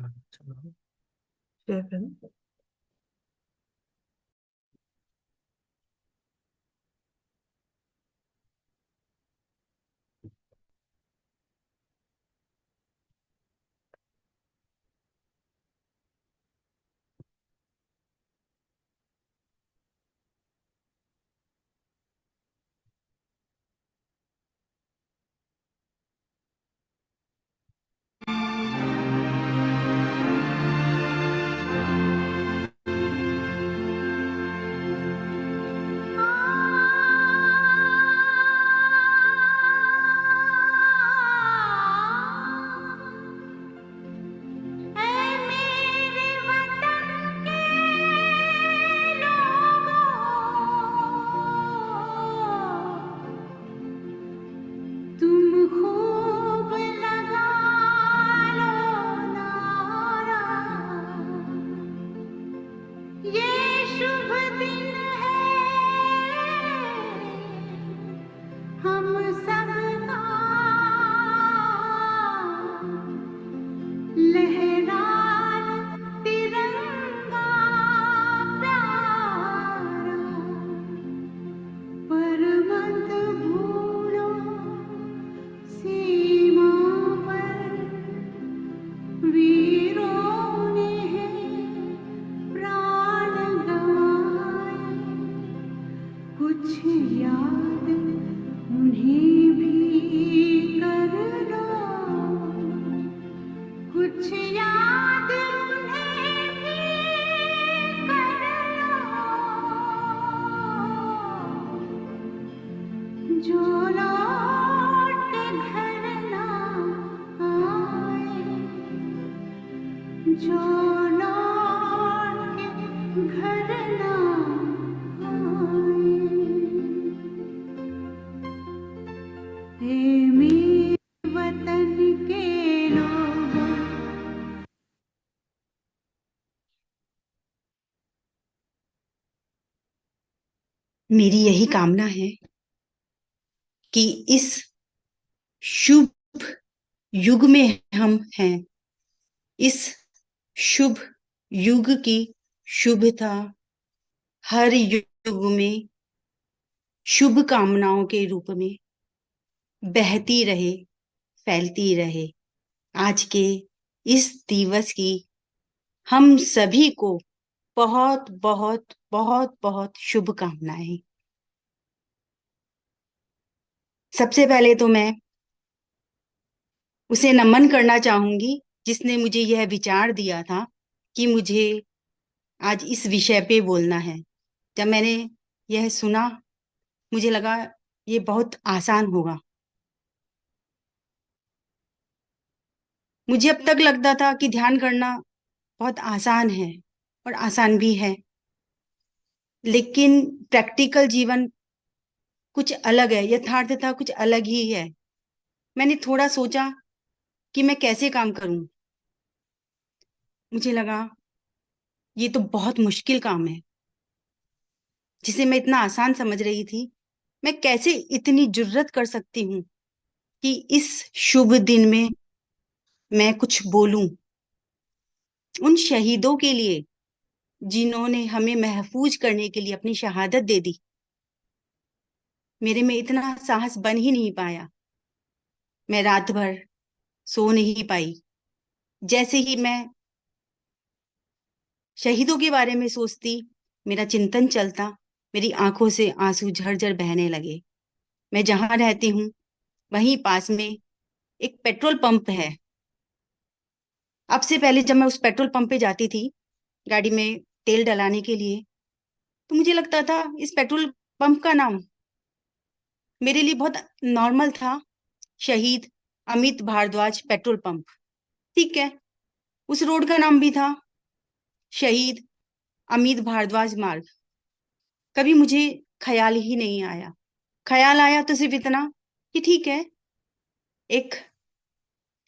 चलो, 7। मेरी यही कामना है कि इस शुभ युग में हम हैं। इस शुभ युग की शुभता हर युग में शुभ कामनाओं के रूप में बहती रहे, फैलती रहे। आज के इस दिवस की हम सभी को बहुत बहुत बहुत बहुत शुभकामनाएं। सबसे पहले तो मैं उसे नमन करना चाहूंगी जिसने मुझे यह विचार दिया था कि मुझे आज इस विषय पे बोलना है। जब मैंने यह सुना, मुझे लगा ये बहुत आसान होगा। मुझे अब तक लगता था कि ध्यान करना बहुत आसान है, और आसान भी है, लेकिन प्रैक्टिकल जीवन कुछ अलग है, यथार्थता कुछ अलग ही है। मैंने थोड़ा सोचा कि मैं कैसे काम करूं। मुझे लगा ये तो बहुत मुश्किल काम है, जिसे मैं इतना आसान समझ रही थी। मैं कैसे इतनी जुर्रत कर सकती हूँ कि इस शुभ दिन में मैं कुछ बोलूं उन शहीदों के लिए जिन्होंने हमें महफूज करने के लिए अपनी शहादत दे दी। मेरे में इतना साहस बन ही नहीं पाया। मैं रात भर सो नहीं पाई। जैसे ही मैं शहीदों के बारे में सोचती, मेरा चिंतन चलता, मेरी आंखों से आंसू झरझर बहने लगे। मैं जहां रहती हूँ वहीं पास में एक पेट्रोल पंप है। अब से पहले जब मैं उस पेट्रोल पंप पे जाती थी गाड़ी में तेल डलाने के लिए, तो मुझे लगता था इस पेट्रोल पंप का नाम मेरे लिए बहुत नॉर्मल था। शहीद अमित भारद्वाज पेट्रोल पंप। ठीक है, उस रोड का नाम भी था शहीद अमित भारद्वाज मार्ग। कभी मुझे ख्याल ही नहीं आया। ख्याल आया तो सिर्फ इतना कि ठीक है, एक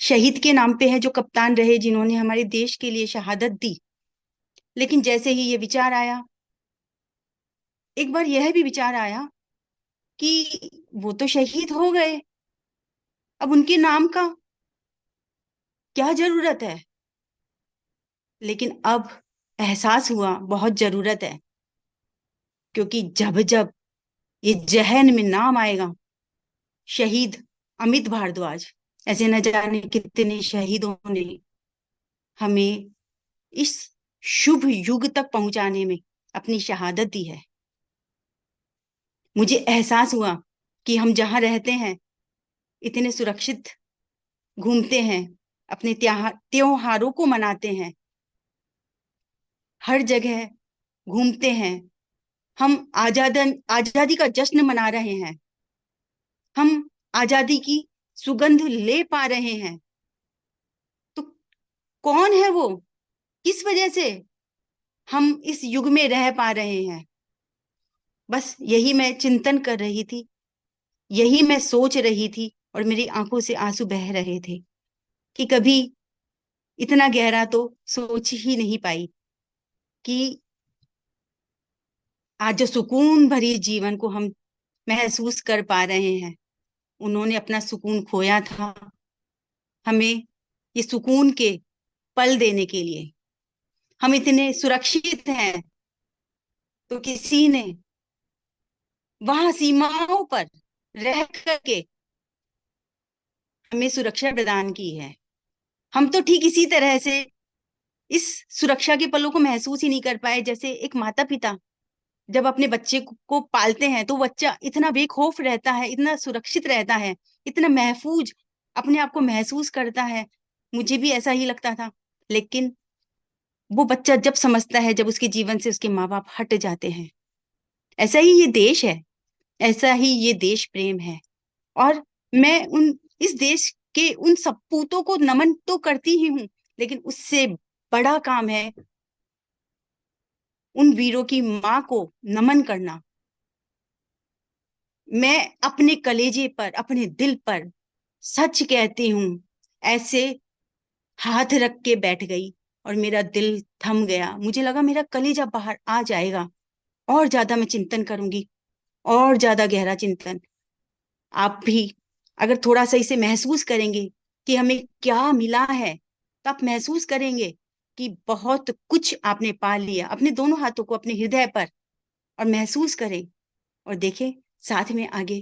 शहीद के नाम पे है जो कप्तान रहे, जिन्होंने हमारे देश के लिए शहादत दी। लेकिन जैसे ही ये विचार आया, एक बार यह भी विचार आया कि वो तो शहीद हो गए, अब उनके नाम का क्या जरूरत है। लेकिन अब एहसास हुआ बहुत जरूरत है, क्योंकि जब जब ये जहन में नाम आएगा, शहीद अमित भारद्वाज, ऐसे न जाने कितने शहीदों ने हमें इस शुभ युग तक पहुंचाने में अपनी शहादत दी है। मुझे एहसास हुआ कि हम जहां रहते हैं, इतने सुरक्षित घूमते हैं, अपने त्योहारों को मनाते हैं, हर जगह घूमते हैं, हम आजादी का जश्न मना रहे हैं, हम आजादी की सुगंध ले पा रहे हैं। तो कौन है वो, किस वजह से हम इस युग में रह पा रहे हैं? बस यही मैं चिंतन कर रही थी, यही मैं सोच रही थी, और मेरी आंखों से आंसू बह रहे थे कि कभी इतना गहरा तो सोच ही नहीं पाई कि आज जो सुकून भरी जीवन को हम महसूस कर पा रहे हैं, उन्होंने अपना सुकून खोया था हमें ये सुकून के पल देने के लिए। हम इतने सुरक्षित हैं तो किसी ने वहां सीमाओं पर रह करके हमें सुरक्षा प्रदान की है। हम तो ठीक इसी तरह से इस सुरक्षा के पलों को महसूस ही नहीं कर पाए, जैसे एक माता पिता जब अपने बच्चे को पालते हैं तो बच्चा इतना बेखौफ रहता है, इतना सुरक्षित रहता है, इतना महफूज अपने आप को महसूस करता है। मुझे भी ऐसा ही लगता था। लेकिन वो बच्चा जब समझता है, जब उसके जीवन से उसके माँ बाप हट जाते हैं, ऐसा ही ये देश है, ऐसा ही ये देश प्रेम है। और मैं उन इस देश के उन सपूतों को नमन तो करती ही हूँ, लेकिन उससे बड़ा काम है उन वीरों की माँ को नमन करना। मैं अपने कलेजे पर, अपने दिल पर सच कहती हूँ, ऐसे हाथ रख के बैठ गई और मेरा दिल थम गया। मुझे लगा मेरा कलेजा बाहर आ जाएगा, और ज्यादा मैं चिंतन करूंगी, और ज्यादा गहरा चिंतन। आप भी अगर थोड़ा सा इसे महसूस करेंगे कि हमें क्या मिला है, तो आप महसूस करेंगे कि बहुत कुछ आपने पा लिया। अपने दोनों हाथों को अपने हृदय पर और महसूस करें, और देखें साथ में आगे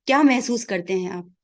क्या महसूस करते हैं आप।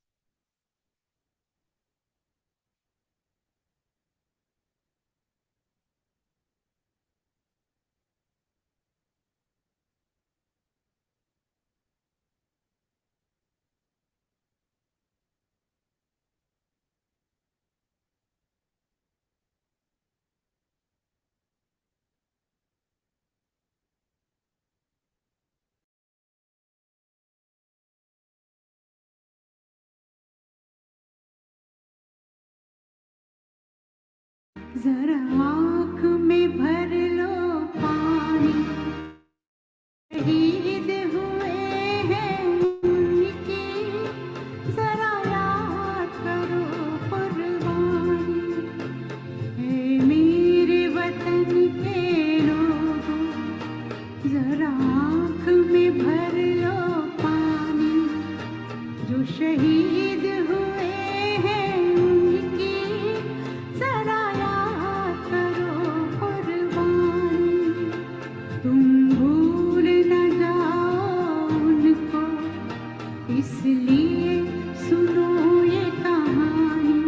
जरा आँख में भर लो पानी, शहीद हुए हैं उनकी, जरा याद करो कुर्बानी। है मेरे वतन के लोगों, जरा आँख में भर लो पानी, जो शहीद हुए हैं उनकी, जरा याद करो कुर्बानी। तुम भूल न जाओ उनको, इसलिए सुनो ये कहानी,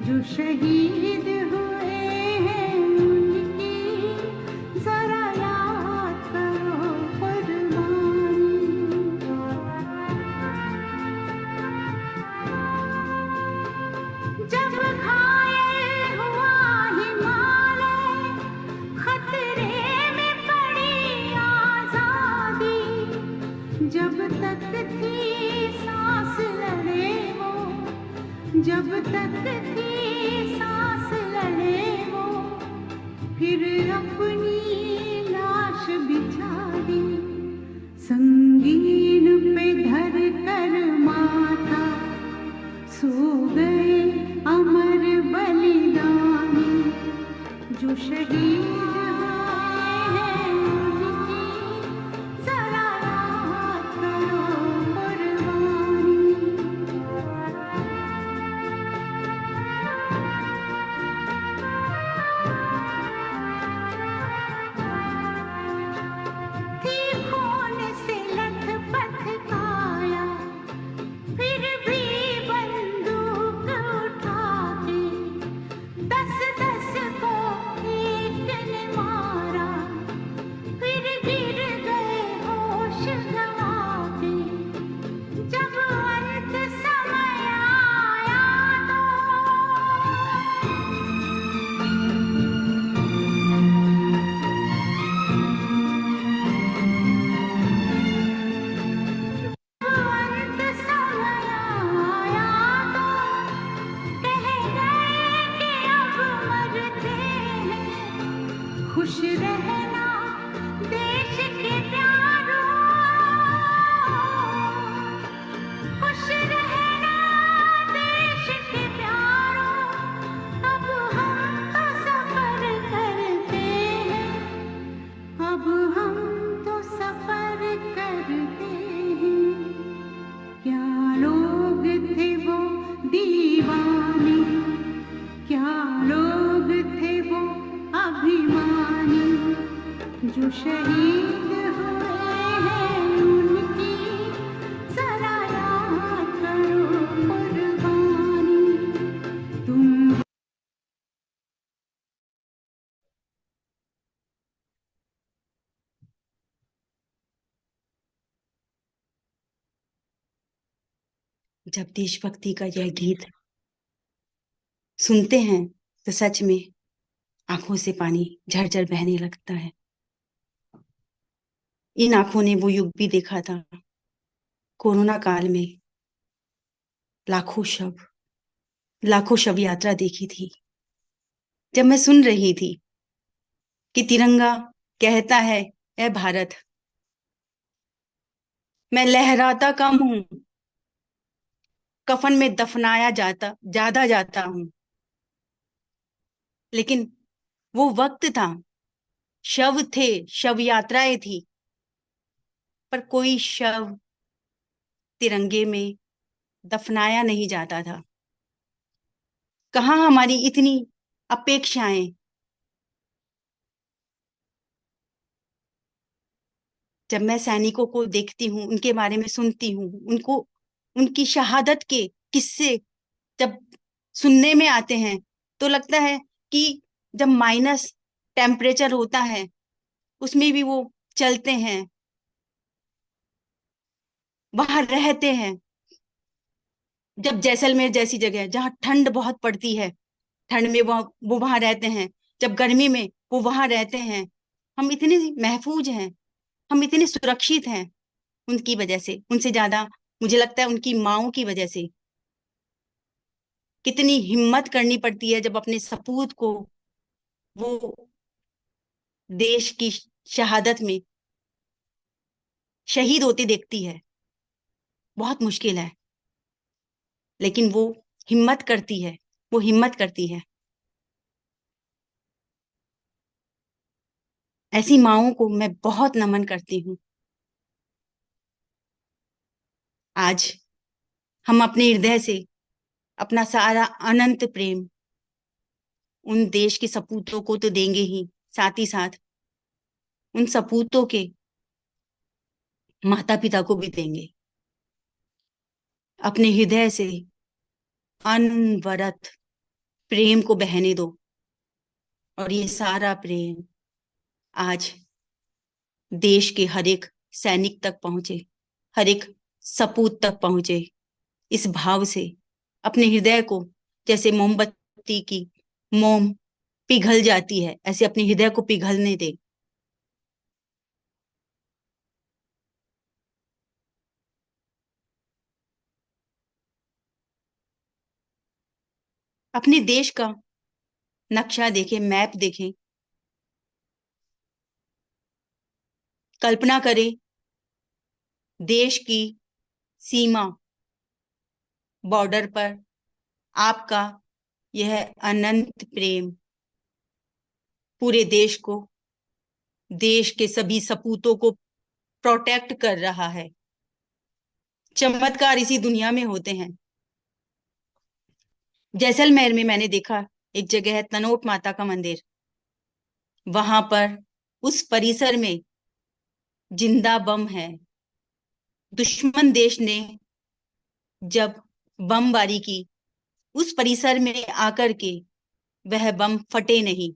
जो शहीद हुए हैं उनकी, जरा याद करो कुर्बानी। जब घायल हुआ हिमालय, खतरे में पड़ी आजादी, जब तक थी सांस लड़े वो, जब तक थी सांस लड़े वो, फिर अपनी लाश बिछा दी, संगीन पे धर कर माथा, सो गए अमर बलिदानी, जो शहीद हुए हैं उनकी, जरा याद करो कुर्बानी। शहीद हुए हैं उनकी जरा याद करो कुर्बानी तुम। जब देशभक्ति का यह गीत सुनते हैं तो सच में आंखों से पानी झरझर बहने लगता है। इन आंखों ने वो युग भी देखा था, कोरोना काल में लाखों शव यात्रा देखी थी। जब मैं सुन रही थी कि तिरंगा कहता है ए भारत, मैं लहराता कम हूं, कफन में दफनाया ज्यादा जाता हूं। लेकिन वो वक्त था, शव थे, शव यात्राएं थी, पर कोई शव तिरंगे में दफनाया नहीं जाता था। कहाँ हमारी इतनी अपेक्षाएं। जब मैं सैनिकों को देखती हूँ, उनके बारे में सुनती हूँ, उनको उनकी शहादत के किस्से जब सुनने में आते हैं, तो लगता है कि जब माइनस टेम्परेचर होता है उसमें भी वो चलते हैं, वहां रहते हैं। जब जैसलमेर जैसी जगह जहाँ ठंड बहुत पड़ती है, ठंड में वो वहां रहते हैं। जब गर्मी में वो वहां रहते हैं। हम इतने महफूज हैं, हम इतने सुरक्षित हैं उनकी वजह से। उनसे ज्यादा मुझे लगता है उनकी माओ की वजह से। कितनी हिम्मत करनी पड़ती है जब अपने सपूत को वो देश की शहादत में शहीद होते देखती है। बहुत मुश्किल है, लेकिन वो हिम्मत करती है, वो हिम्मत करती है। ऐसी माओं को मैं बहुत नमन करती हूँ। आज हम अपने हृदय से अपना सारा अनंत प्रेम उन देश के सपूतों को तो देंगे ही, साथ ही साथ उन सपूतों के माता पिता को भी देंगे। अपने हृदय से अनवरत प्रेम को बहने दो, और ये सारा प्रेम आज देश के हर एक सैनिक तक पहुंचे, हर एक सपूत तक पहुंचे। इस भाव से अपने हृदय को, जैसे मोमबत्ती की मोम पिघल जाती है, ऐसे अपने हृदय को पिघलने दे। अपने देश का नक्शा देखें, मैप देखें। कल्पना करें, देश की सीमा, बॉर्डर पर आपका यह अनंत प्रेम पूरे देश को, देश के सभी सपूतों को प्रोटेक्ट कर रहा है। चमत्कार इसी दुनिया में होते हैं। जैसलमेर में मैंने देखा, एक जगह है तनोट माता का मंदिर। वहां पर उस परिसर में जिंदा बम है। दुश्मन देश ने जब बमबारी की, उस परिसर में आकर के वह बम फटे नहीं।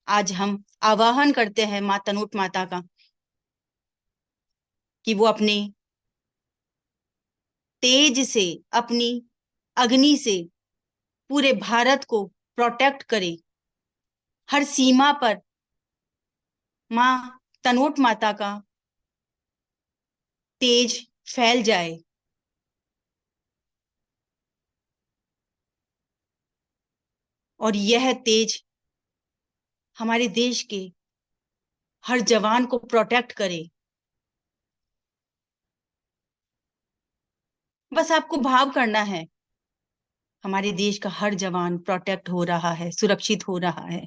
आज हम आवाहन करते हैं माँ तनोट माता का कि वो अपने तेज से, अपनी अग्नि से पूरे भारत को प्रोटेक्ट करे। हर सीमा पर माँ तनोट माता का तेज फैल जाए। और यह तेज हमारे देश के हर जवान को प्रोटेक्ट करे। बस आपको भाव करना है, हमारे देश का हर जवान प्रोटेक्ट हो रहा है, सुरक्षित हो रहा है।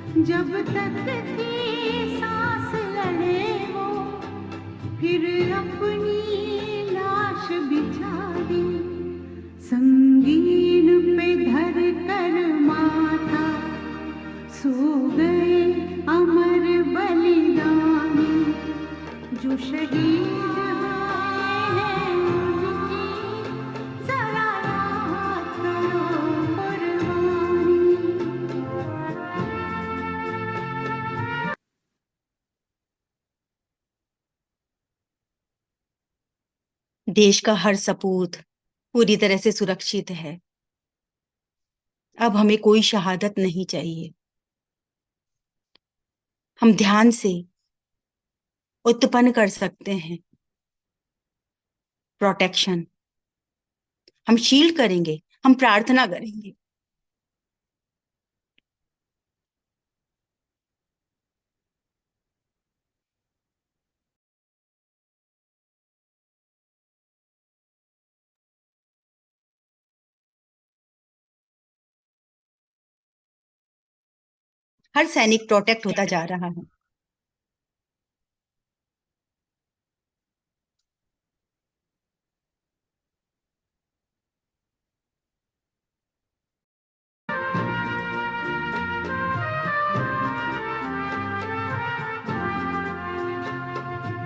जब तक थी सांस लड़े वो, फिर अपनी लाश बिछा दी, संगीन पे धर कर माथा, सो गए अमर बलिदानी, जो शहीद हुए हैं उनकी जरा याद करो कुर्बानी। देश का हर सपूत पूरी तरह से सुरक्षित है। अब हमें कोई शहादत नहीं चाहिए। हम ध्यान से उत्पन्न कर सकते हैं प्रोटेक्शन। हम शील्ड करेंगे, हम प्रार्थना करेंगे। हर सैनिक प्रोटेक्ट होता जा रहा है।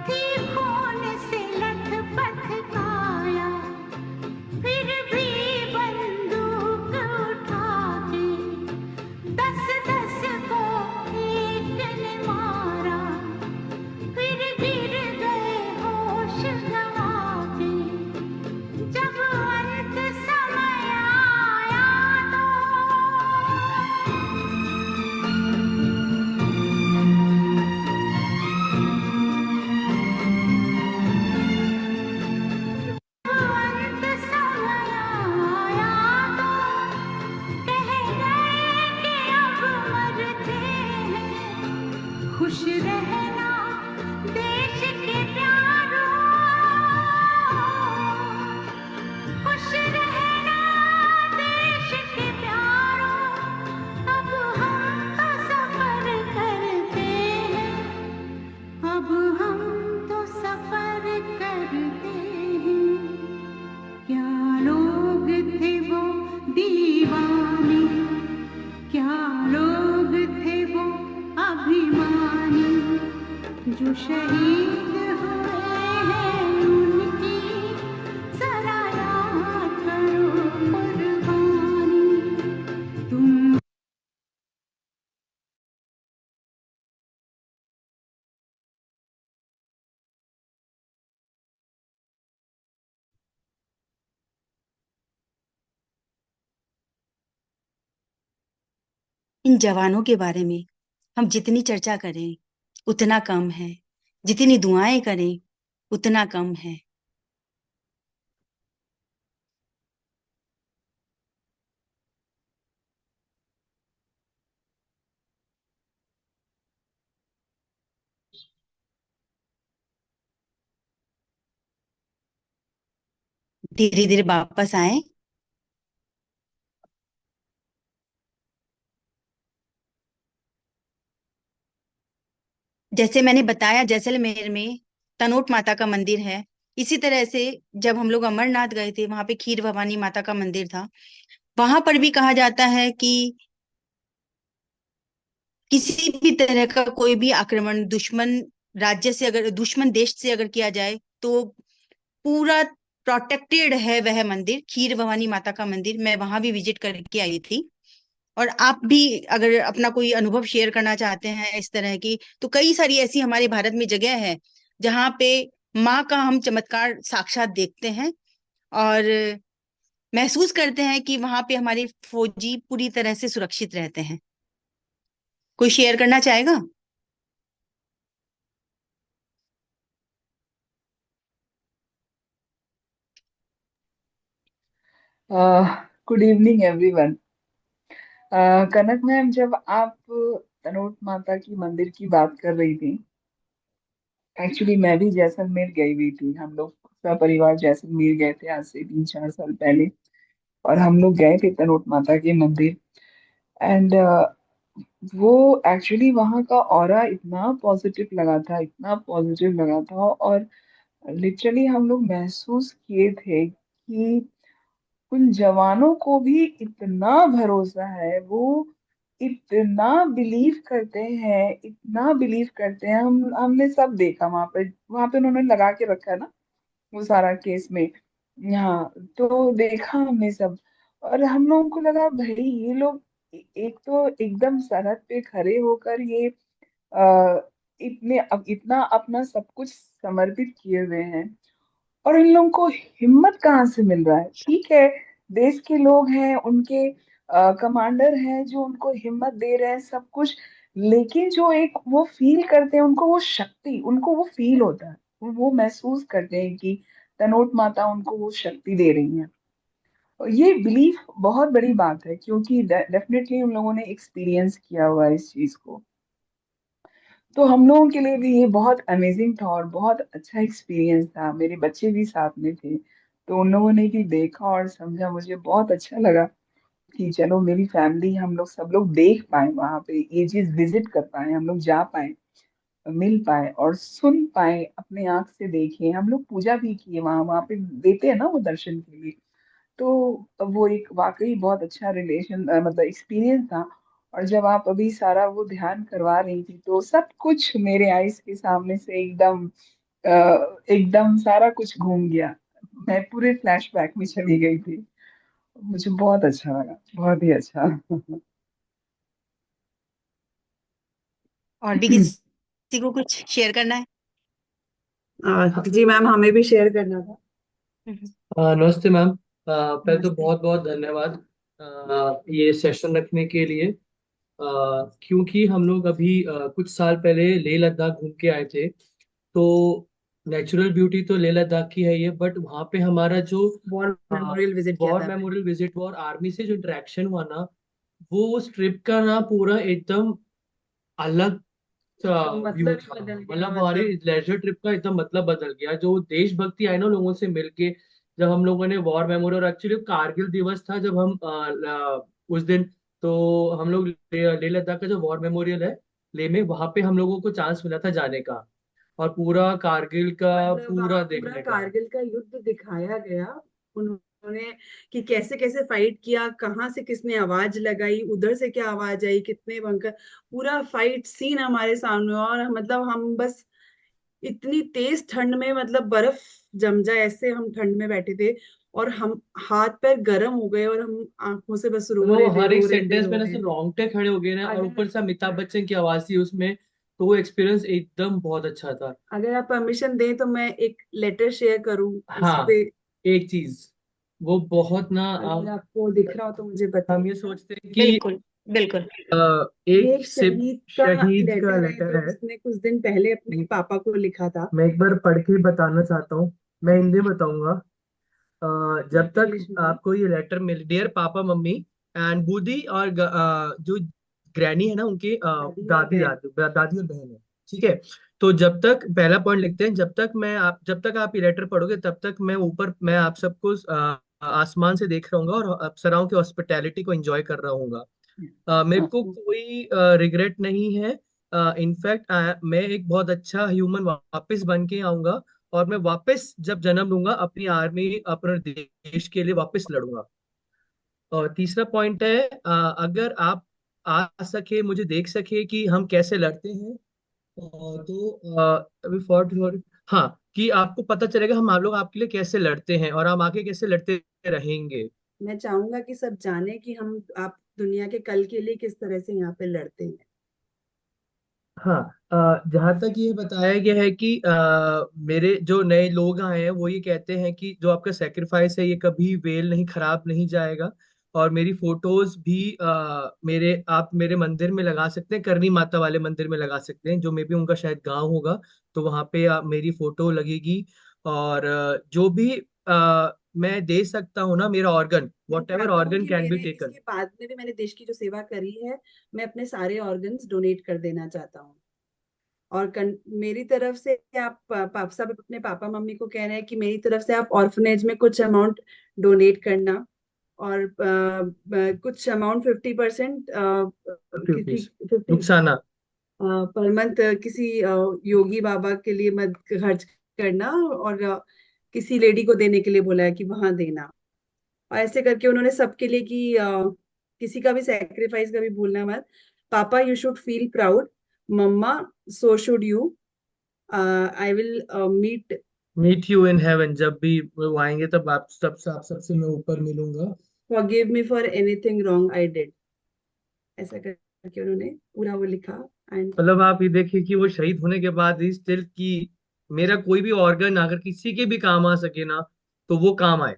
थी खून से लथपथ काया, फिर भी बंदूक उठा के, 10-10 को एक ने मारा, फिर गिर गए होश गंवा के, जब अंत समय आया तो अंत समय आया तो कह गए कि अब मरते हैं, खुश रहना देश के प्यारों, खुश रहना देश के प्यारों, अब हम तो सफर करते हैं, अब हम तो सफर करते हैं। क्या लोग थे वो दीवाने, क्या लोग थे वो अभिमानी, जो शहीद हुए हैं उनकी जरा याद करो कुर्बानी। तुम इन जवानों के बारे में हम जितनी चर्चा करें उतना कम है, जितनी दुआएं करें उतना कम है। धीरे धीरे वापस आए। जैसे मैंने बताया, जैसलमेर में तनोट माता का मंदिर है। इसी तरह से जब हम लोग अमरनाथ गए थे, वहां पे खीर भवानी माता का मंदिर था। वहां पर भी कहा जाता है कि किसी भी तरह का कोई भी आक्रमण दुश्मन राज्य से, अगर दुश्मन देश से अगर किया जाए, तो पूरा प्रोटेक्टेड है वह मंदिर, खीर भवानी माता का मंदिर। मैं वहां भी विजिट करके आई थी। और आप भी अगर अपना कोई अनुभव शेयर करना चाहते हैं इस तरह की, तो कई सारी ऐसी हमारे भारत में जगह है जहाँ पे माँ का हम चमत्कार साक्षात देखते हैं और महसूस करते हैं कि वहां पे हमारे फौजी पूरी तरह से सुरक्षित रहते हैं। कोई शेयर करना चाहेगा? Good evening everyone. Kanak ma'am, जब आप तनोट माता की मंदिर की बात कर रही थी, एक्चुअली मैं भी जैसलमेर गई हुई थी। हम लोग पूरा परिवार जैसलमेर गए थे आज से 3-4 साल पहले, और हम लोग गए थे तनोट माता के मंदिर। एंड वो एक्चुअली वहाँ का ऑरा इतना पॉजिटिव लगा था, इतना पॉजिटिव लगा था। और लिटरली हम लोग महसूस किए थे कि उन जवानों को भी इतना भरोसा है, वो इतना बिलीव करते हैं, इतना बिलीव करते हैं। हमने सब देखा वहां पे उन्होंने लगा के रखा है ना वो सारा केस में। हाँ, तो देखा हमने सब। और हम लोगों को लगा भाई ये लोग एक तो एकदम सरहद पे खड़े होकर ये इतना अपना सब कुछ समर्पित किए हुए हैं। और इन लोगों को हिम्मत कहाँ से मिल रहा है? ठीक है, देश के लोग हैं, उनके कमांडर हैं जो उनको हिम्मत दे रहे हैं सब कुछ। लेकिन जो एक वो फील करते हैं, उनको वो शक्ति, उनको वो फील होता है, वो महसूस करते हैं कि तनोट माता उनको वो शक्ति दे रही है। और ये बिलीफ बहुत बड़ी बात है, क्योंकि डेफिनेटली उन लोगों ने एक्सपीरियंस किया हुआ है इस चीज को। तो हम लोगों के लिए भी ये बहुत अमेजिंग था और बहुत अच्छा एक्सपीरियंस था। मेरे बच्चे भी साथ में थे, तो उन लोगों ने भी देखा और समझा। मुझे बहुत अच्छा लगा कि चलो मेरी फैमिली, हम लोग सब लोग देख पाए वहां पे, ये चीज विजिट कर पाए, हम लोग जा पाए, मिल पाए और सुन पाए, अपने आंख से देखे। हम लोग पूजा भी किए वहां, वहां पे देते हैं ना वो दर्शन के लिए। तो वो एक वाकई बहुत अच्छा मतलब एक्सपीरियंस था। और जब आप अभी सारा वो ध्यान करवा रही थी, तो सब कुछ मेरे आईज के सामने से एकदम सारा कुछ घूम गया। मैं पूरे फ्लैशबैक में चली गई थी। मुझे बहुत अच्छा लगा, बहुत ही अच्छा। और भी किसी को कुछ शेयर करना है? जी मैम, हमें भी शेयर करना था। हम्म। नमस्ते मैम। पहले तो नमस्ते। बहुत बहुत धन्यवाद ये सेशन रखने के लिए। क्योंकि हम लोग अभी कुछ साल पहले लेह लद्दाख घूम के आए थे। तो नेचुरल ब्यूटी तो लेह लद्दाख की है ये, बट वहाँ पे हमारा जो वॉर मेमोरियल विजिट किया वॉर था हमने। मेमोरियल विजिट हुआ और आर्मी से जो इंटरेक्शन हुआ ना, वो उस ट्रिप का ना पूरा एकदम अलग तो व्यू मतलब ही था। बदल गया, मतलब हमारे मतलब। लेजर ट्रिप का एकदम मतलब बदल गया। जो देशभक्ति आई ना लोगों से मिलके, जब हम लोगों ने वॉर मेमोरियल, एक्चुअली कारगिल दिवस था जब हम उस दिन, तो हम लोग लेह लद्दाख का जो वॉर मेमोरियल है लेह में, वहां पे हम लोगों को चांस मिला था जाने का और पूरा कारगिल का मतलब पूरा वहाँ पूरा देखने का। कारगिल का युद्ध दिखाया गया। उन्होंने कि कैसे कैसे फाइट किया, कहाँ से किसने आवाज लगाई, उधर से क्या आवाज आई, कितने बंकर, पूरा फाइट सीन हमारे सामने। और मतलब हम बस इतनी तेज ठंड में, मतलब बर्फ जम जाए ऐसे हम ठंड में बैठे थे। और हम हाथ पैर गर्म हो गए और हम आंखों से बस रो तो रहे थे, हर एक रो रहे थे, सेंटेंस रो में ना रहे सिर्फ थे। रोंगटे खड़े हो गए ना, और अगर ऊपर से अमिताभ बच्चन की आवाज थी उसमें। तो वो एक्सपीरियंस एकदम बहुत अच्छा था। अगर आप परमिशन दें तो मैं एक लेटर शेयर करूं उस हाँ, पे। एक चीज वो बहुत ना, अगर आपको दिख रहा हो तो मुझे हम ये बताइएगा। सोचते हैं कि बिल्कुल बिल्कुल। ये एक एक सिप शहीद का शहीद का लेटर है लेटर जो है। उसने कुछ दिन पहले अपने पापा को लिखा था। मैं एक बार पढ़ के बताना चाहता हूँ। मैं हिंदी बताऊंगा। जब इंग्लिश तक में। आपको ये लेटर मिल, डियर पापा मम्मी एंड बूदी और जो ग्रैनी है ना उनकी दादी और दादी बहन। दादी दादी और बहन है। ठीक है। तो जब तक, पहला पॉइंट लिखते हैं, जब तक आप ये लेटर पढ़ोगे तब तक मैं आप सबको आसमान से देख रहा हूँ और अप्सराओं की हॉस्पिटैलिटी को एंजॉय कर रहा हूँ। मेरे को कोई रिग्रेट नहीं है। इनफैक्ट मैं एक बहुत अच्छा ह्यूमन वापस बन के आऊंगा। और मैं वापस जब जन्म लूंगा अपनी आर्मी, अपने देश के लिए वापस लड़ूंगा। और तीसरा पॉइंट है, अगर आप आ सके, मुझे देख सके कि हम कैसे लड़ते हैं, तो अभी हाँ, कि आपको पता चलेगा हम आप लोग आपके लिए कैसे लड़ते हैं और हम आगे कैसे लड़ते रहेंगे। मैं चाहूंगा कि सब जाने कि हम आप दुनिया के कल के लिए किस तरह से यहाँ पे लड़ते हैं। हाँ, जहाँ तक ये बताया गया है कि मेरे जो नए लोग आए हैं वो ये कहते हैं कि जो आपका सेक्रीफाइस है ये कभी वेल नहीं, खराब नहीं जाएगा। और मेरी फोटोज भी आप मेरे मंदिर में लगा सकते हैं, करनी माता वाले मंदिर में लगा सकते हैं, जो मे भी उनका शायद गांव होगा। तो वहाँ पे मेरी फोटो लगेगी। और जो भी मैं दे सकता हूँ ना, मेरा ऑर्गन, मैं वॉट एवर चाहता हूँ ऑर्गन कि कैन बी मेरे टेकन। इसके बाद में भी मैंने देश की जो सेवा करी है, मैं अपने सारे ऑर्गन्स डोनेट कर देना चाहता हूँ। और मेरी तरफ से आप सब अपने पापा मम्मी को कह रहे हैं कि मेरी तरफ से आप ऑर्फनेज में कुछ अमाउंट डोनेट करना। और कुछ अमाउंट 50% 50 रुपीज किसी 50 नुकसाना। पर मंथ किसी योगी बाबा के लिए मत खर्च करना, और किसी लेडी को देने के लिए बोला है कि वहां देना। और ऐसे करके उन्होंने सबके लिए कि किसी का भी सेक्रीफाइस कभी भूलना मत। Papa you should feel proud, mamma so should you, I will meet, meet you in heaven, जब भी वो आएंगे तब आप सबसे मैं ऊपर मिलूंगा। Forgive me for anything wrong I did. ऐसा करके उन्होंने पूरा वो लिखा। एंड मतलब आप ये देखिए कि वो शहीद होने के बाद भी स्टिल कि मेरा कोई भी ऑर्गन अगर किसी के भी काम आ सके ना, तो वो काम आए।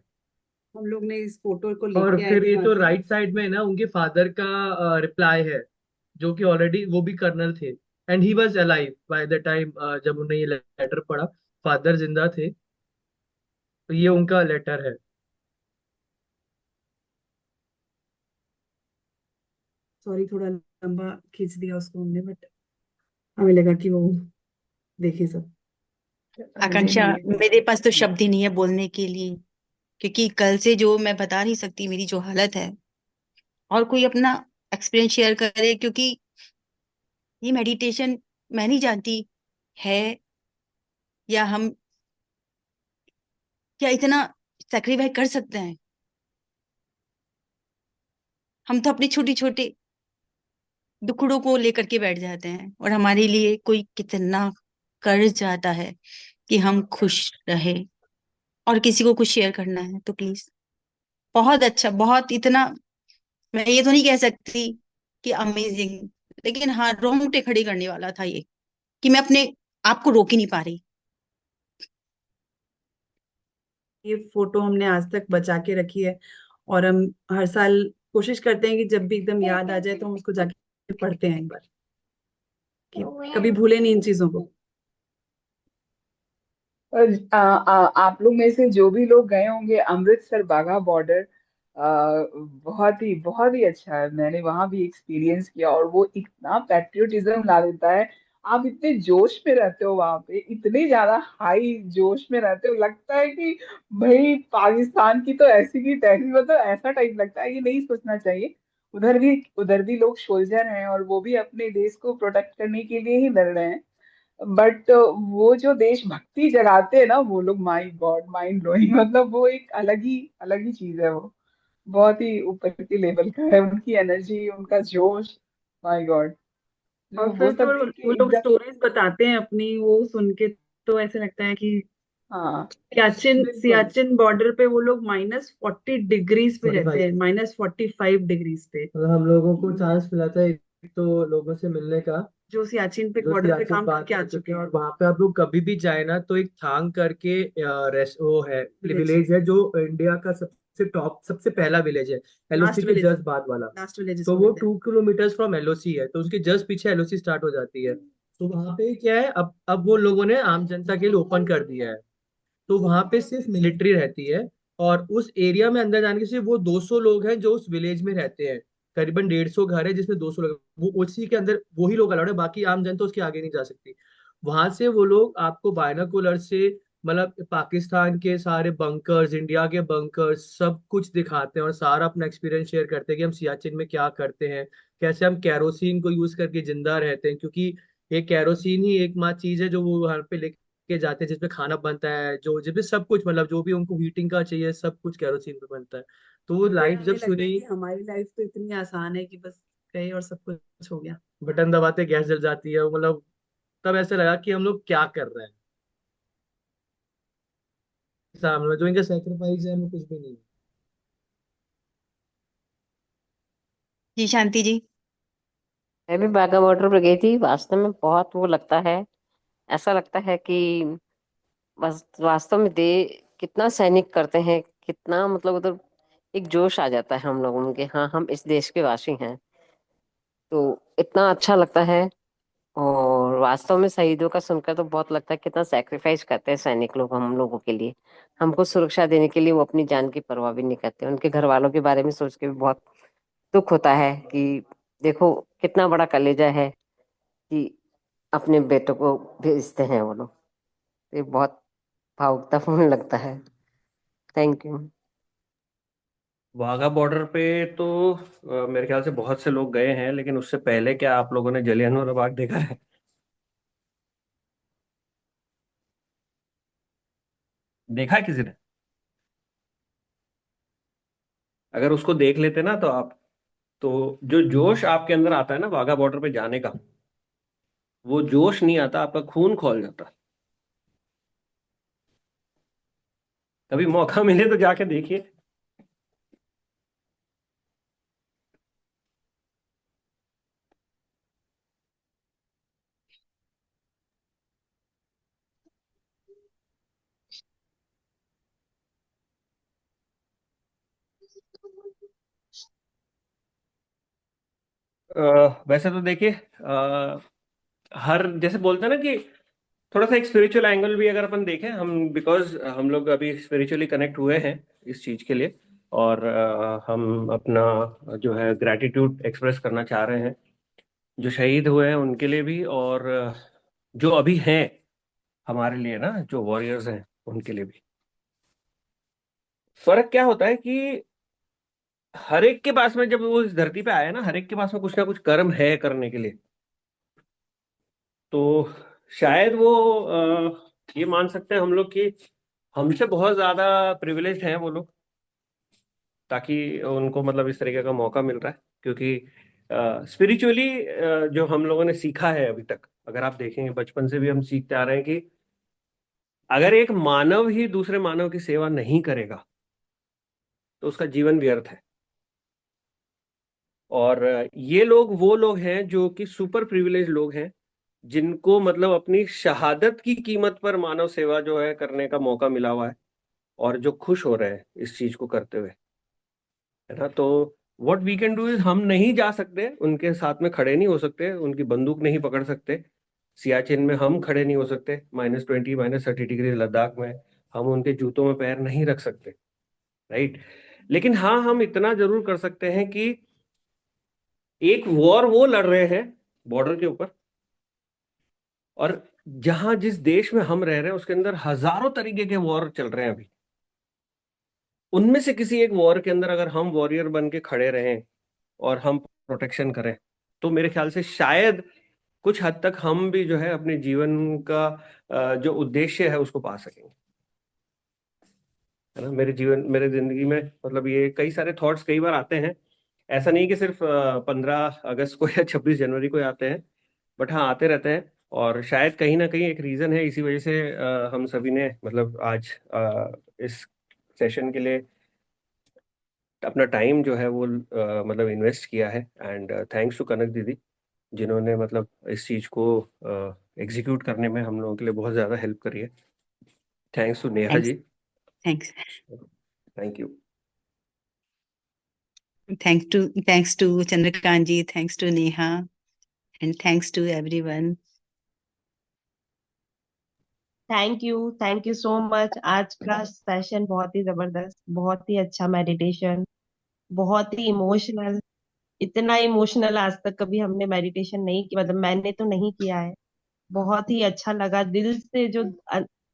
हम लोग ने इस फोटो को और लेके आए फिर थे ये वहां तो से। राइट साइड में है ना उनके फादर का रिप्लाई है, जो कि ऑलरेडी वो भी कर्नल थे, and he was alive by the time जब उन्हें ये लेटर पढ़ा, फादर जिंदा थे। तो ये उनका लेटर है। सॉरी, थोड़ा लंबा खींच दिया उसको हमने, बट हमें लगा कि वो देखे सब। नहीं आकांक्षा, नहीं, मेरे पास तो शब्द ही नहीं है बोलने के लिए, क्योंकि कल से जो मैं बता नहीं सकती मेरी जो हालत है। और कोई अपना एक्सपीरियंस शेयर करे, क्योंकि ये मेडिटेशन मैं नहीं जानती है या हम क्या इतना सेक्रीफाई कर सकते हैं। हम तो अपने छोटे छोटे दुखड़ों को लेकर के बैठ जाते हैं, और हमारे लिए कोई कितना कर जाता है कि हम खुश रहे। और किसी को कुछ शेयर करना है तो प्लीज। बहुत अच्छा, बहुत इतना मैं ये तो नहीं कह सकती कि अमेजिंग, लेकिन हाँ रोंगटे खड़ी करने वाला था ये, कि मैं अपने आप को रोक ही नहीं पा रही। ये फोटो हमने आज तक बचा के रखी है, और हम हर साल कोशिश करते हैं कि जब भी एकदम याद आ जाए तो हम उसको जाके पढ़ते हैं एक बार, कि कभी भूले नहीं इन चीजों को। और आप लोग में से जो भी लोग गए होंगे अमृतसर बाघा बॉर्डर, बहुत ही अच्छा है। मैंने वहां भी एक्सपीरियंस किया और वो इतना पैट्रियोटिज्म ला देता है। आप इतने जोश में रहते हो वहां पे, इतने ज्यादा हाई जोश में रहते हो, लगता है कि भाई पाकिस्तान की तो ऐसी की तैसी, मतलब ऐसा टाइप लगता है कि नहीं सोचना चाहिए। उधर भी लोग सोल्जर हैं और वो भी अपने देश को प्रोटेक्ट करने के लिए ही लड़ रहे हैं। बट वो जो देशभक्ति जगाते हैं ना वो लोग, माय गॉड, माइंड ब्लोइंग। मतलब वो एक अलग ही चीज है वो। बहुत ही ऊपर के लेवल का है उनकी एनर्जी, उनका जोश। माय गॉड, जो और वो फिर जो सब देख के वो लोग एकदम। स्टोरीज बताते हैं अपनी, वो सुन के तो ऐसे लगता है कि हाँ, सियाचिन बिल्कुल। सियाचिन बॉर्डर पे वो लोग -40 डिग्रीज पे रहते 45। हैं, -45 डिग्रीज पे। मतलब हम लोगों को चांस मिला था एक तो लोगों से मिलने का, जो सियाचिन पे जो बॉर्डर पे सियाचिन काम पार करके आ कर चुके चुके हैं। और हैं। वहां पे आप लोग कभी भी जाए ना तो एक थांग करके रेस्ट वो है, विलेज, विलेज है जो इंडिया का सबसे टॉप सबसे पहला विलेज है, एलओसी लास्ट के विलेज, जस्ट बाद वाला। लास्ट विलेज तो इसको वो कहते हैं। 2 किलोमीटर फ्रॉम एलओसी है, तो उसके जस्ट पीछे एलओसी स्टार्ट हो जाती है। तो वहां पे क्या है, अब वो लोगों ने आम जनता के लिए ओपन कर दिया है। तो वहां पे सिर्फ मिलिट्री रहती है, और उस एरिया में अंदर जाने के सिर्फ वो 200 लोग हैं जो उस विलेज में रहते हैं। करीबन 150 घर है जिसमें 200 लोग, वो उसी के अंदर वही लोग अलाउड है, बाकी आम जनता उसके आगे नहीं जा सकती। वहां से वो लोग आपको बायनोकुलर से मतलब पाकिस्तान के सारे बंकर्स, इंडिया के बंकर्स सब कुछ दिखाते हैं, और सारा अपना एक्सपीरियंस शेयर करते हैं कि हम सियाचिन में क्या करते हैं, कैसे हम कैरोसिन को यूज करके जिंदा रहते हैं, क्योंकि ये कैरोसिन ही एकमात्र चीज है जो वो वहां पे के जाते हैं जिसपे खाना बनता है, जो जिसपे सब कुछ मतलब जो भी उनको हीटिंग का चाहिए सब कुछ केरोसिन पे बनता है। तो वो फिर लाइफ जब हमें लगता है सुनी, कि हमारी लाइफ तो इतनी आसान है कि बस गए और सब कुछ हो गया। बटन दबाते गैस जल जाती है, मतलब तब ऐसा लगा कि हम लोग क्या कर रहे हैं, सामने जो इनका सेक्रीफाइस है हमें कुछ भी नहीं। जी शांति जी। मैं भी बाघा बॉर्डर पर गई थी। वास्तव में बहुत वो लगता है, ऐसा लगता है कि बस वास्तव में दे कितना सैनिक करते हैं, कितना मतलब उधर एक जोश आ जाता है हम लोगों में कि हाँ हम इस देश के वासी हैं। तो इतना अच्छा लगता है। और वास्तव में शहीदों का सुनकर तो बहुत लगता है कितना सेक्रीफाइस करते हैं सैनिक लोग हम लोगों के लिए। हमको सुरक्षा देने के लिए वो अपनी जान की परवाह भी नहीं करते। उनके घर वालों के बारे में सोच के भी बहुत दुख होता है कि देखो कितना बड़ा कलेजा है कि अपने बेटों को भेजते हैं वो लोग। ये बहुत भावुकतापूर्ण लगता है। Thank you. वाघा बॉर्डर पे तो मेरे ख्याल से बहुत से लोग गए हैं, लेकिन उससे पहले क्या आप लोगों ने जलियांवाला बाग देखा है? देखा है किसी ने? अगर उसको देख लेते ना तो आप, तो जो जोश आपके अंदर आता है ना वाघा बॉर्डर पे जाने का, वो जोश नहीं आता, आपका खून खौल जाता। कभी मौका मिले तो जाके देखिए। वैसे तो देखिए, हर जैसे बोलते हैं ना कि थोड़ा सा एक स्पिरिचुअल एंगल भी अगर अपन देखें हम, बिकॉज हम लोग अभी स्पिरिचुअली कनेक्ट हुए हैं इस चीज के लिए, और हम अपना जो है ग्रैटिट्यूड एक्सप्रेस करना चाह रहे हैं जो शहीद हुए हैं उनके लिए भी, और जो अभी हैं हमारे लिए ना, जो वॉरियर्स हैं उनके लिए भी। फर्क क्या होता है कि हर एक के पास में, जब वो इस धरती पे आया ना, हर एक के पास में कुछ ना कुछ कर्म है करने के लिए। तो शायद वो ये मान सकते हैं हम लोग कि हमसे बहुत ज्यादा प्रिविलेज्ड हैं वो लोग, ताकि उनको मतलब इस तरीके का मौका मिल रहा है। क्योंकि स्पिरिचुअली जो हम लोगों ने सीखा है अभी तक, अगर आप देखेंगे बचपन से भी हम सीखते आ रहे हैं कि अगर एक मानव ही दूसरे मानव की सेवा नहीं करेगा तो उसका जीवन व्यर्थ है। और ये लोग वो लोग हैं जो कि सुपर प्रिविलेज लोग हैं, जिनको मतलब अपनी शहादत की कीमत पर मानव सेवा जो है करने का मौका मिला हुआ है, और जो खुश हो रहे हैं इस चीज को करते हुए, है ना। तो what we can do is, हम नहीं जा सकते उनके साथ में, खड़े नहीं हो सकते, उनकी बंदूक नहीं पकड़ सकते, सियाचिन में हम खड़े नहीं हो सकते, -20 -30 डिग्री लद्दाख में हम उनके जूतों में पैर नहीं रख सकते, राइट। लेकिन हाँ, हम इतना जरूर कर सकते हैं कि एक वॉर वो लड़ रहे हैं बॉर्डर के ऊपर, और जहां जिस देश में हम रह रहे हैं उसके अंदर हजारों तरीके के वॉर चल रहे हैं अभी, उनमें से किसी एक वॉर के अंदर अगर हम वॉरियर बन के खड़े रहें और हम प्रोटेक्शन करें, तो मेरे ख्याल से शायद कुछ हद तक हम भी जो है अपने जीवन का जो उद्देश्य है उसको पा सकेंगे, है ना। मेरे जीवन, मेरे जिंदगी में मतलब ये कई सारे थॉट्स कई बार आते हैं। ऐसा नहीं कि सिर्फ 15 अगस्त को या 26 जनवरी को आते हैं, बट हाँ, आते रहते हैं। और शायद कहीं ना कहीं एक रीजन है, इसी वजह से हम सभी ने मतलब आज इस सेशन के लिए अपना टाइम जो है वो मतलब इन्वेस्ट किया है। एंड थैंक्स टू कनक दीदी, जिन्होंने मतलब इस चीज को एग्जीक्यूट करने में हम लोगों के लिए बहुत ज्यादा हेल्प करी है। Thanks to Neha thanks. जी। Thanks. Thank you. Thanks to Chandrakant ji, thanks to Neha, and thanks to everyone. Thank you so much. आज का सेशन बहुत ही जबरदस्त, बहुत ही अच्छा मेडिटेशन, बहुत ही इमोशनल। इतना इमोशनल आज तक कभी हमने मेडिटेशन नहीं किया, मतलब मैंने तो नहीं किया है। बहुत ही अच्छा लगा दिल से, जो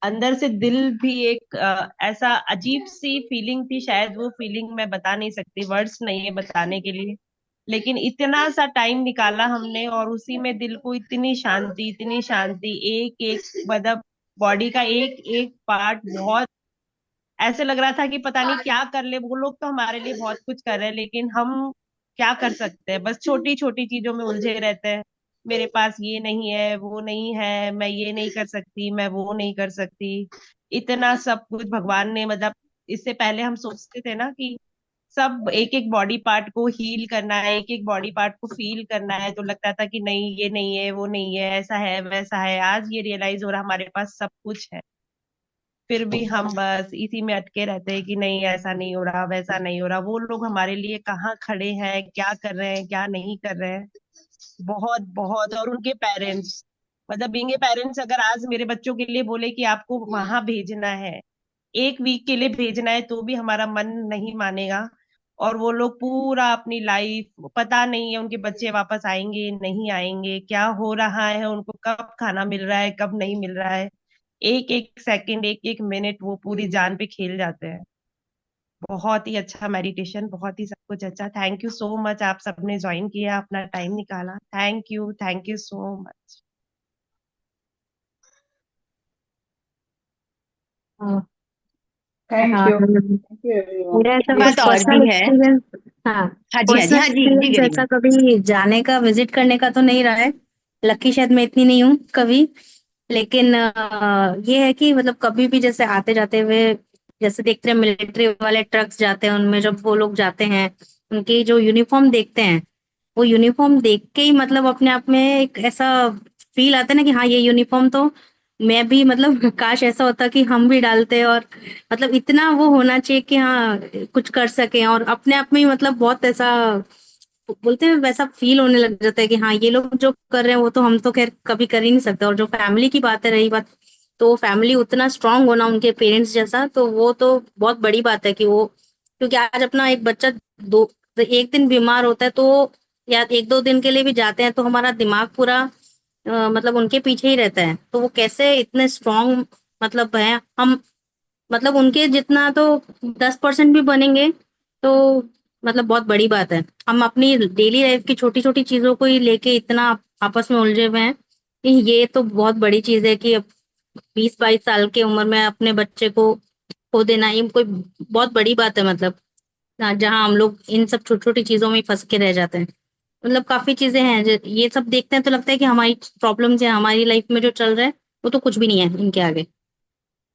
अंदर से दिल भी एक ऐसा अजीब सी फीलिंग थी, शायद वो फीलिंग मैं बता नहीं सकती, वर्ड्स नहीं है बताने के लिए। लेकिन इतना सा टाइम निकाला हमने, और उसी में दिल को इतनी शांति, इतनी शांति, एक एक मतलब बॉडी का एक एक पार्ट बहुत ऐसे लग रहा था कि पता नहीं क्या कर ले। वो लोग तो हमारे लिए बहुत कुछ कर रहे हैं, लेकिन हम क्या कर सकते हैं, बस छोटी छोटी चीजों में उलझे रहते हैं। मेरे पास ये नहीं है, वो नहीं है, मैं ये नहीं कर सकती, मैं वो नहीं कर सकती। इतना सब कुछ भगवान ने मतलब, इससे पहले हम सोचते थे ना कि सब एक एक बॉडी पार्ट को हील करना है, एक एक बॉडी पार्ट को फील करना है, तो लगता था कि नहीं ये नहीं है, वो नहीं है, ऐसा है वैसा है। आज ये रियलाइज हो रहा हमारे पास सब कुछ है, फिर भी हम बस इसी में अटके रहते हैं कि नहीं ऐसा नहीं हो रहा, वैसा नहीं हो रहा। वो लोग हमारे लिए कहाँ खड़े हैं, क्या कर रहे हैं, क्या नहीं कर रहे हैं। बहुत बहुत, और उनके पेरेंट्स, मतलब बीइंग पेरेंट्स, अगर आज मेरे बच्चों के लिए बोले कि आपको वहां भेजना है, एक वीक के लिए भेजना है, तो भी हमारा मन नहीं मानेगा। और वो लोग पूरा अपनी लाइफ, पता नहीं है उनके बच्चे वापस आएंगे नहीं आएंगे, क्या हो रहा है, उनको कब खाना मिल रहा है, कब नहीं मिल रहा है, एक एक सेकंड, एक एक मिनट वो पूरी जान पे खेल जाते हैं। बहुत ही अच्छा मेडिटेशन, बहुत ही सब कुछ अच्छा। थैंक यू सो मच, आप सबने ज्वाइन किया, अपना टाइम निकाला। Thank you so much. Thank हाँ, यू, थैंक यू एवरीवन। मेरा ऐसा एक कुछ बात और भी पर्सनल है। एक्सपीरियंस, हाँ, हाँ जी, हाँ जी, पर्सनल हाँ जी, जी एक्सपीरियंस गरिमा। ऐसा कभी जाने का, विजिट करने का तो नहीं रहा है। लकी शायद मैं इतनी नहीं हूँ कभी। लेकिन ये है कि मतलब कभी भी जैसे आते जाते हुए, जैसे देखते हैं मिलिट्री वाले ट्रक्स जाते हैं, उनमें जब वो लोग जाते हैं, उनकी जो यूनिफॉर्म देखते हैं, वो यूनिफॉर्म देख के ही मतलब अपने आप में एक ऐसा फील आता है ना कि हाँ, ये यूनिफॉर्म तो मैं भी मतलब काश ऐसा होता कि हम भी डालते। और मतलब इतना वो होना चाहिए कि हाँ, कुछ कर सकें, और अपने आप में ही मतलब बहुत ऐसा बोलते हैं, वैसा फील होने लग जाता है कि हाँ, ये लोग जो कर रहे हैं वो तो हम तो खैर कभी कर ही नहीं सकते। और जो फैमिली की बात है, रही बात, तो फैमिली उतना स्ट्रांग होना उनके पेरेंट्स जैसा, तो वो तो बहुत बड़ी बात है कि वो, क्योंकि आज अपना एक बच्चा दो एक दिन बीमार होता है तो, या एक दो दिन के लिए भी जाते हैं तो हमारा दिमाग पूरा मतलब उनके पीछे ही रहता है। तो वो कैसे इतने स्ट्रांग मतलब है, हम मतलब उनके जितना तो 10% भी बनेंगे तो मतलब बहुत बड़ी बात है। हम अपनी डेली लाइफ की छोटी छोटी चीजों को ही लेके इतना आपस में उलझे हुए हैं कि ये तो बहुत बड़ी चीज है कि अब 20-22 साल की उम्र में अपने बच्चे को खो देना, ये कोई बहुत बड़ी बात है। मतलब जहाँ हम लोग इन सब छोटी छोटी चीजों में ही फंस के रह जाते हैं। मतलब काफी चीजें हैं ये सब देखते हैं तो लगता है कि हमारी प्रॉब्लम्स है, हमारी लाइफ में जो चल रहा है वो तो कुछ भी नहीं है इनके आगे।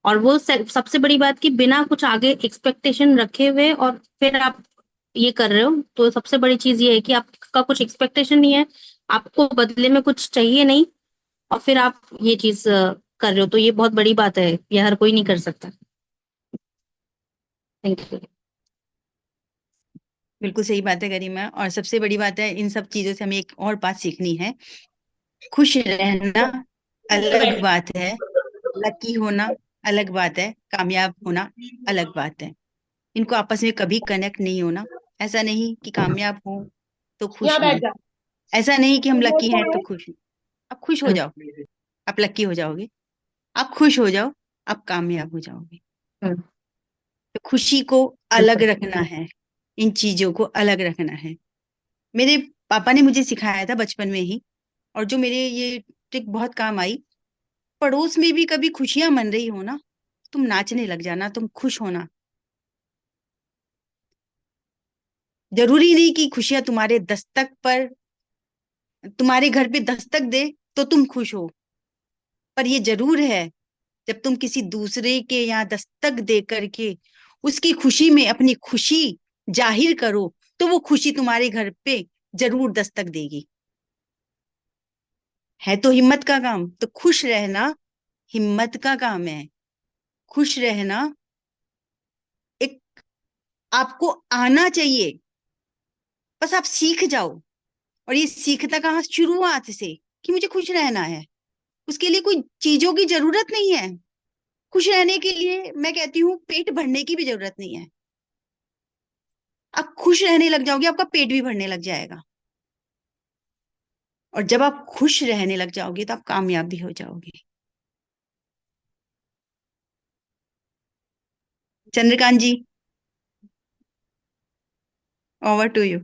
और वो सबसे बड़ी बात कि बिना कुछ आगे एक्सपेक्टेशन रखे हुए और फिर आप ये कर रहे हो, तो सबसे बड़ी चीज ये है कि आपका कुछ एक्सपेक्टेशन नहीं है, आपको बदले में कुछ चाहिए नहीं, और फिर आप ये चीज कर रहे हो, तो ये बहुत बड़ी बात है, ये हर कोई नहीं कर सकता। Thank you. बिल्कुल सही बात है गरिमा, और सबसे बड़ी बात है इन सब चीजों से हमें एक और बात सीखनी है। खुश रहना अलग बात है, लकी होना अलग बात है, कामयाब होना अलग बात है। इनको आपस में कभी कनेक्ट नहीं होना। ऐसा नहीं कि कामयाब हो तो यहाँ खुश बैठ हैं, जा। ऐसा नहीं कि हम लकी होता हैं तो है। खुश हैं। आप खुश हो जाओ, आप लकी हो जाओगे। आप खुश हो जाओ, आप कामयाब हो जाओगे। हम्म, तो खुशी को अलग बिल्कुल। रखना है, इन चीजों को अलग रखना है। मेरे पापा ने मुझे सिखाया था बचपन में ही, और जो मेरे ये ट्रिक बहुत काम आई। पड़ोस में भी कभी खुशियां मन रही हो ना, तुम नाचने लग जाना, तुम खुश होना। जरूरी नहीं कि खुशियां तुम्हारे घर पे दस्तक दे तो तुम खुश हो। पर ये जरूर है, जब तुम किसी दूसरे के यहाँ दस्तक दे करके उसकी खुशी में अपनी खुशी जाहिर करो, तो वो खुशी तुम्हारे घर पे जरूर दस्तक देगी। है तो हिम्मत का काम, तो खुश रहना हिम्मत का काम है। खुश रहना एक आपको आना चाहिए, बस आप सीख जाओ। और ये सीखता कहाँ, शुरुआत से, कि मुझे खुश रहना है। उसके लिए कोई चीजों की जरूरत नहीं है। खुश रहने के लिए मैं कहती हूँ पेट भरने की भी जरूरत नहीं है। आप खुश रहने लग जाओगे, आपका पेट भी भरने लग जाएगा। और जब आप खुश रहने लग जाओगे तो आप कामयाब भी हो जाओगे। Chandrakant ji, over to you.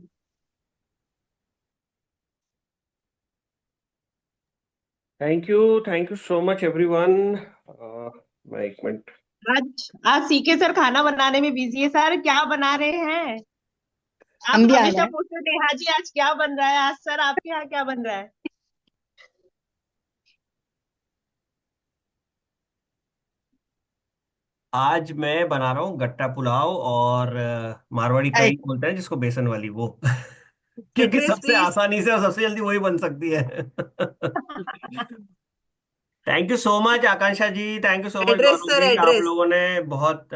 Thank you so much everyone. मैं एक मिनट। आज आज सीके सर खाना बनाने में बिजी है। सर क्या बना रहे हैं? आप हम भी आ हमेशा रहे हैं। पूछते थे हाँ जी आज क्या बन रहा है, आज सर आपके यहाँ क्या बन रहा है? आज मैं बना रहा हूँ गट्टा पुलाव और मारवाड़ी अरे, कढ़ी बोलते हैं जिसको, बेसन वाली वो। क्योंकि एड्रेस सबसे प्लीज। आसानी से और सबसे जल्दी वही बन सकती है। Thank you so much Akanksha ji, thank you so much address Gaurav sir, जी। आप एड्रेस। लोगों ने बहुत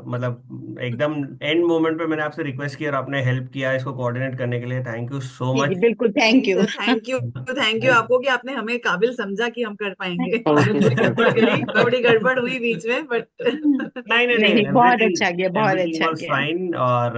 मतलब एकदम एंड मोमेंट पे मैंने आपसे रिक्वेस्ट किया और आपने हेल्प किया इसको कोऑर्डिनेट करने के लिए। थैंक यू सो जी जी मच। बिल्कुल, थैंक नहीं यू। सर, थैंक यू आपको कि आपने हमें काबिल समझा कि हम कर पाएंगे। Thank you so basically much. थोड़ी गड़बड़ हुई बीच में, बट नहीं नहीं नहीं नहीं, नहीं, बहुत एवरीथिंग अच्छा किया, बहुत एवरीथिंग अच्छा वाज किया। फाइन। और